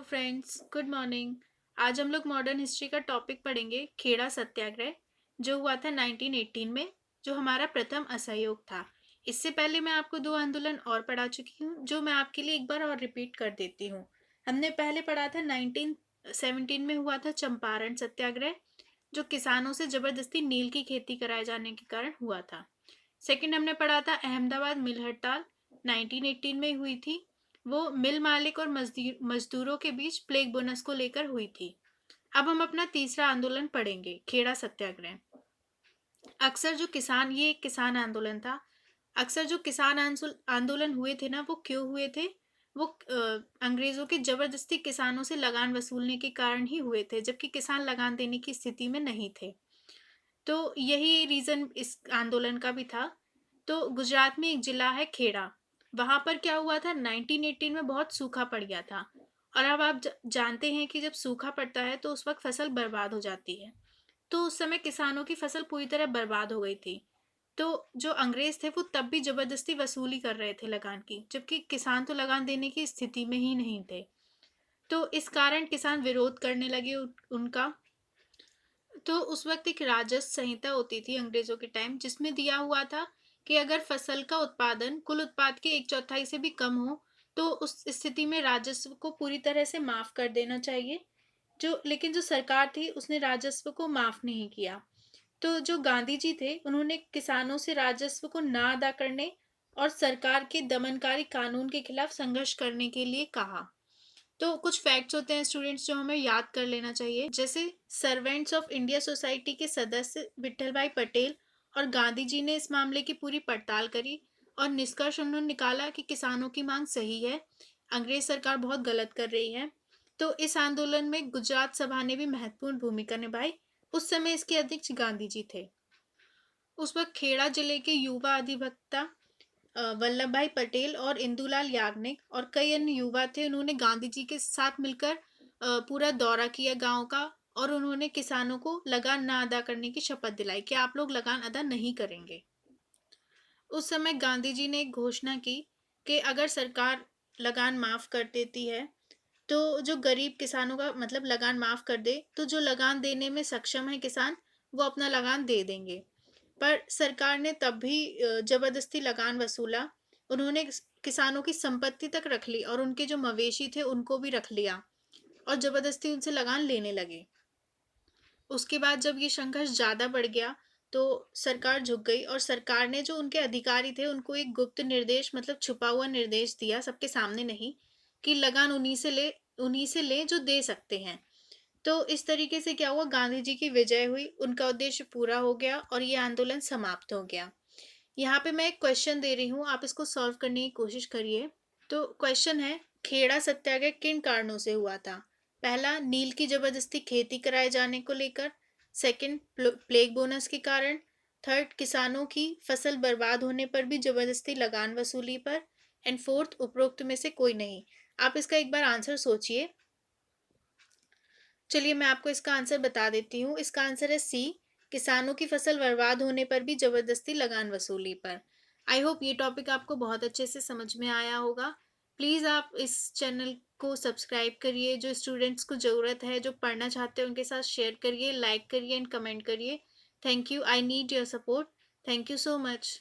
Hello friends, good morning. आज हम लोग मॉडर्न हिस्ट्री का टॉपिक पढ़ेंगे खेड़ा सत्याग्रह, जो हुआ था 1918 में, जो हमारा प्रथम असहयोग था। इससे पहले मैं आपको दो आंदोलन और पढ़ा चुकी हूँ, जो मैं आपके लिए एक बार और रिपीट कर देती हूँ। हमने पहले पढ़ा था 1917 में हुआ था चंपारण सत्याग्रह, जो किसानों से जबरदस्ती नील की खेती कराए जाने के कारण हुआ था। सेकंड हमने पढ़ा था अहमदाबाद मिल हड़ताल, 1918 में हुई थी। वो मिल मालिक और मजदूरों के बीच प्लेग बोनस को लेकर हुई थी। अब हम अपना तीसरा आंदोलन पढ़ेंगे, खेड़ा सत्याग्रह। अक्सर जो किसान ये एक किसान आंदोलन था। अक्सर जो किसान आंदोलन हुए थे ना, वो क्यों हुए थे? वो अंग्रेजों के जबरदस्ती किसानों से लगान वसूलने के कारण ही हुए थे, जबकि किसान लगान देने की स्थिति में नहीं थे। तो यही रीजन इस आंदोलन का भी था। तो गुजरात में एक जिला है खेड़ा, वहां पर क्या हुआ था, 1918 में बहुत सूखा पड़ गया था। और अब आप जानते हैं कि जब सूखा पड़ता है तो उस वक्त फसल बर्बाद हो जाती है। तो उस समय किसानों की फसल पूरी तरह बर्बाद हो गई थी। तो जो अंग्रेज थे वो तब भी जबरदस्ती वसूली कर रहे थे लगान की, जबकि किसान तो लगान देने की स्थिति में ही नहीं थे। तो इस कारण किसान विरोध करने लगे उनका। तो उस वक्त एक राजस्व संहिता होती थी अंग्रेजों के टाइम, जिसमें दिया हुआ था कि अगर फसल का उत्पादन कुल उत्पाद के एक चौथाई से भी कम हो तो उस स्थिति में राजस्व को पूरी तरह से माफ कर देना चाहिए। लेकिन जो सरकार थी उसने राजस्व को माफ नहीं किया। तो जो गांधी जी थे उन्होंने किसानों से राजस्व को ना अदा करने और सरकार के दमनकारी कानून के खिलाफ संघर्ष करने के लिए कहा। तो कुछ फैक्ट्स होते हैं स्टूडेंट्स, जो हमें याद कर लेना चाहिए, जैसे सर्वेंट्स ऑफ इंडिया सोसाइटी के सदस्य विट्ठल भाई पटेल और गांधी जी ने इस मामले की पूरी पड़ताल करी और निष्कर्ष उन्होंने निकाला कि किसानों की मांग सही है, अंग्रेज सरकार बहुत गलत कर रही है। तो इस आंदोलन में गुजरात सभा ने भी महत्वपूर्ण भूमिका निभाई। उस समय इसके अध्यक्ष गांधी जी थे। उस वक्त खेड़ा जिले के युवा अधिवक्ता वल्लभ भाई पटेल और इंदुलाल याग्निक और कई अन्य युवा थे। उन्होंने गांधी जी के साथ मिलकर पूरा दौरा किया गांव का, और उन्होंने किसानों को लगान ना अदा करने की शपथ दिलाई कि आप लोग लगान अदा नहीं करेंगे। उस समय गांधी जी ने एक घोषणा की कि अगर सरकार लगान माफ कर देती है तो जो गरीब किसानों का मतलब लगान माफ कर दे, तो जो लगान देने में सक्षम है किसान, वो अपना लगान दे देंगे। पर सरकार ने तब भी जबरदस्ती लगान वसूला। उन्होंने किसानों की संपत्ति तक रख ली और उनके जो मवेशी थे उनको भी रख लिया और जबरदस्ती उनसे लगान लेने लगे। उसके बाद जब ये संघर्ष ज्यादा बढ़ गया तो सरकार झुक गई और सरकार ने जो उनके अधिकारी थे उनको एक गुप्त निर्देश मतलब छुपा हुआ निर्देश दिया, सबके सामने नहीं, कि लगान उन्हीं से ले जो दे सकते हैं। तो इस तरीके से क्या हुआ, गांधी जी की विजय हुई, उनका उद्देश्य पूरा हो गया और ये आंदोलन समाप्त हो गया। यहाँ पे मैं एक क्वेश्चन दे रही हूँ, आप इसको सॉल्व करने की कोशिश करिए। तो क्वेश्चन है, खेड़ा सत्याग्रह किन कारणों से हुआ था? पहला, नील की जबरदस्ती खेती कराए जाने को लेकर। सेकंड, प्लेग बोनस के कारण। थर्ड, किसानों की फसल बर्बाद होने पर भी जबरदस्ती लगान वसूली पर। एंड फोर्थ, उपरोक्त में से कोई नहीं। आप इसका एक बार आंसर सोचिए। चलिए मैं आपको इसका आंसर बता देती हूँ। इसका आंसर है सी, किसानों की फसल बर्बाद होने पर भी जबरदस्ती लगान वसूली पर। आई होप ये टॉपिक आपको बहुत अच्छे से समझ में आया होगा। प्लीज़ आप इस चैनल को सब्सक्राइब करिए, जो स्टूडेंट्स को ज़रूरत है, जो पढ़ना चाहते हैं उनके साथ शेयर करिए, लाइक करिए एंड कमेंट करिए। Thank you, I need your support. Thank you so much.